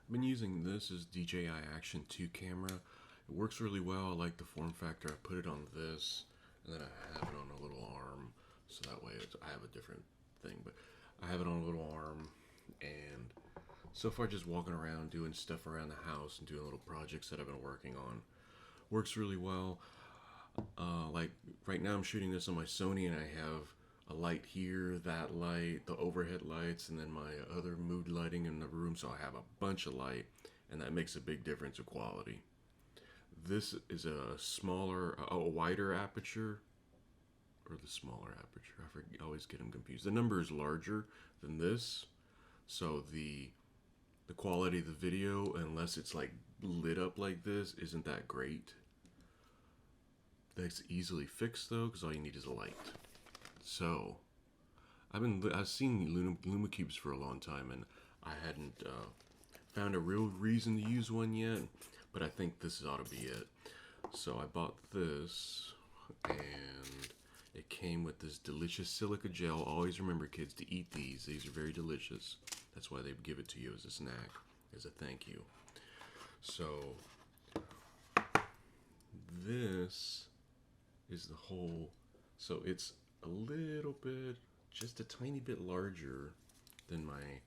I've been using this as DJI Action 2 camera. It works really well. I like the form factor. I put it on this, and then I have it on a little arm, so that way I have a different thing. But I have it on a little arm, and so far just walking around doing stuff around the house and doing little projects that I've been working on. Works really well. Like right now I'm shooting this on my Sony, and I have a light here, that light, the overhead lights, and then my other mood lighting in the room. So I have a bunch of light, and that makes a big difference of quality. This is a smaller, a wider aperture, or the smaller aperture. I always get them confused. The number is larger than this, so the quality of the video, unless it's like lit up like this, isn't that great. That's easily fixed though, because all you need is a light. So I've seen Lumecubes for a long time, and I hadn't found a real reason to use one yet, but I think this ought to be it. So I bought this, and it came with this delicious silica gel. Always remember, kids, to eat these. These are very delicious. That's why they give it to you as a snack, as a thank you. So this is the whole. So it's a little bit, just a tiny bit larger than my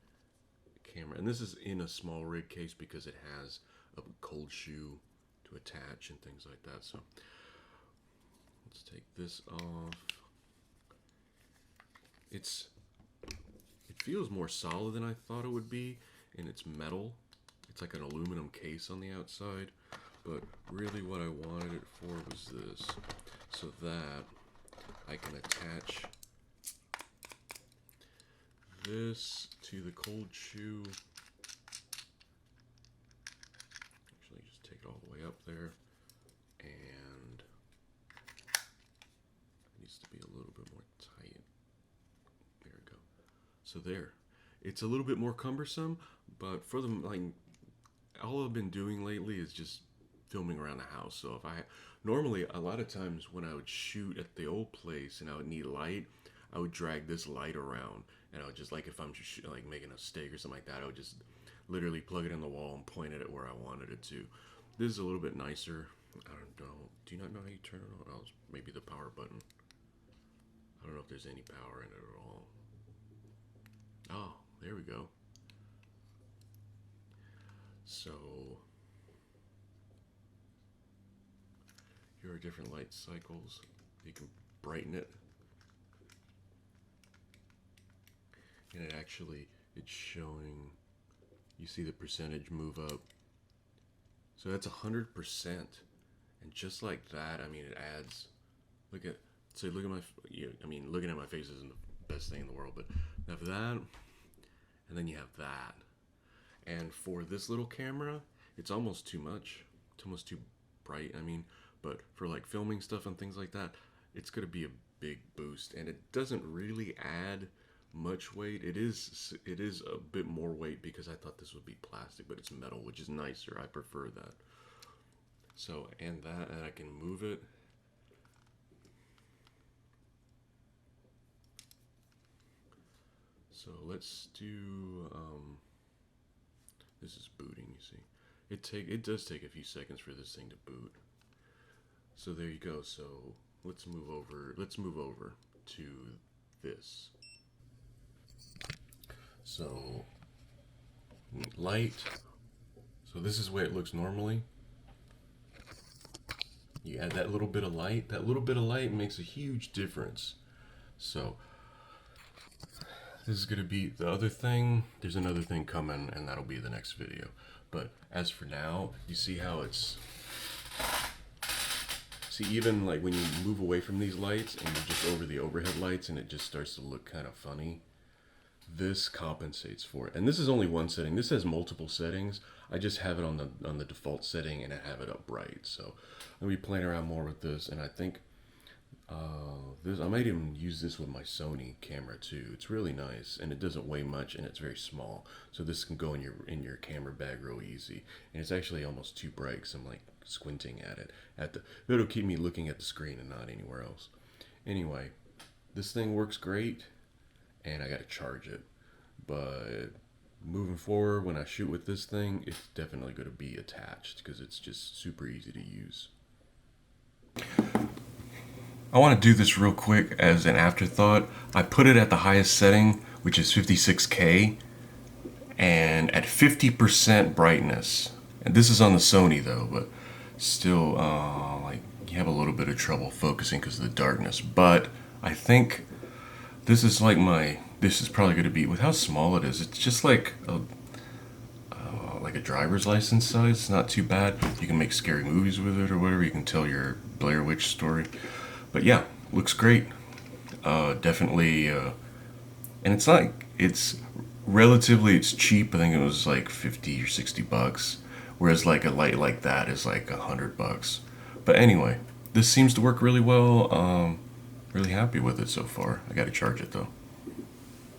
camera. And this is in a small rig case because it has a cold shoe to attach and things like that. So let's take this off. It feels more solid than I thought it would be, and it's metal. It's like an aluminum case on the outside, but really what I wanted it for was this, so that I can attach this to the cold shoe. Actually, just take it all the way up there, and it needs to be a little bit more tight. There we go. So there. It's a little bit more cumbersome, but for the all I've been doing lately is just filming around the house. So if I normally, a lot of times when I would shoot at the old place and I would need light, I would drag this light around, and I would just, like, if I'm just like making a steak or something like that, I would just literally plug it in the wall and point it at where I wanted it to. This is a little bit nicer. I don't know. Do you not know how you turn it on? Oh, maybe the power button. I don't know if there's any power in it at all. Oh, there we go. So here are different light cycles. You can brighten it, and it's showing, you see the percentage move up. So that's 100%, and just like that, I mean, it adds. Look at my. I mean, looking at my face isn't the best thing in the world, but you have that, and then you have that. And for this little camera, it's almost too much. It's almost too bright. I mean, but for like filming stuff and things like that, it's gonna be a big boost, and it doesn't really add much weight. It is a bit more weight because I thought this would be plastic, but it's metal, which is nicer. I prefer that. So, and I can move it. So let's do, this is booting, you see. It does take a few seconds for this thing to boot. So there you go. So let's move over to this. So light. So this is the way it looks normally. You add that little bit of light. That little bit of light makes a huge difference. So this is going to be the other thing. There's another thing coming, and that'll be the next video. But as for now, you see how it's... See, even like when you move away from these lights and you're just over the overhead lights and it just starts to look kind of funny, this compensates for it. And this is only one setting. This has multiple settings. I just have it on the default setting, and I have it up bright. So I'll be playing around more with this, and I think I might even use this with my Sony camera too. It's really nice, and it doesn't weigh much, and it's very small. So this can go in your camera bag real easy. And it's actually almost too bright because I'm like squinting at it. It'll keep me looking at the screen and not anywhere else. Anyway, this thing works great, and I gotta charge it. But moving forward, when I shoot with this thing, it's definitely going to be attached because it's just super easy to use. I want to do this real quick as an afterthought. I put it at the highest setting, which is 56K, and at 50% brightness. And this is on the Sony though, but still, like, you have a little bit of trouble focusing because of the darkness. But I think this is like this is probably going to be, with how small it is, it's just like a driver's license size. It's not too bad. You can make scary movies with it or whatever. You can tell your Blair Witch story. But yeah, looks great. Definitely, and it's relatively, it's cheap. I think it was like 50 or 60 bucks. Whereas like a light like that is like $100. But anyway, this seems to work really well. Really happy with it so far. I gotta charge it though.